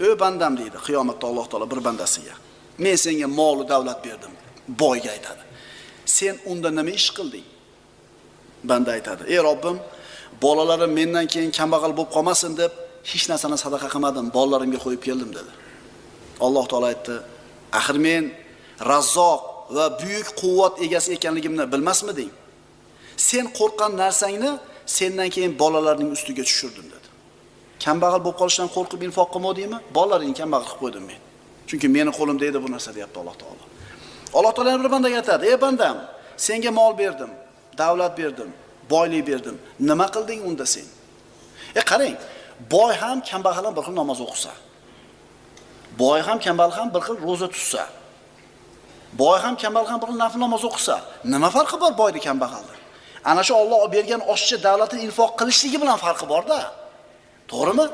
"Ey bandam" deydi qiyomatda Alloh taolo bir bandasiga. "Men senga mol va davlat berdim." Boyga aytadi. "Sen unda nima ish qilding?" Banda aytadi: "Ey Robbim, bolalarim mendan keyin kambag'al bo'lib qolmasin deb hech narsani sadaqa qilmadim, bolalarimga qo'yib keldim" dedi. Alloh taolo aytdi: "Axir men Razzoq va buyuk quvvat egasi ekanligimni bilmasmiding? Sen qo'rqqan narsangni sendan keyin bolalarning ustiga tushirdim" dedi. Kambag'al bo'lib qolishdan qo'rqib infoq qilmadingmi? Bolalaringni kambag'al qilib qo'ydim men. Chunki meni qo'limda edi bu narsa, deyapti Alloh taolo. Alloh taolo bir bandaga aytadi: "Ey bandam, senga mol berdim, davlat berdim, boylik berdim. Nima qilding unda sen?" Qarang, boy ham kambag'al ham bir xil namoz o'qisa, boy ham kambag'al ham bir xil roza tutsa, boy ham kambag'al ham bir xil nafl namoz o'qisa, nima farqi bor boyda kambag'alda? Ana shu Alloh bergan oshcha davlatni infoq qilishligi bilan farqi bor-da. To'g'rimi?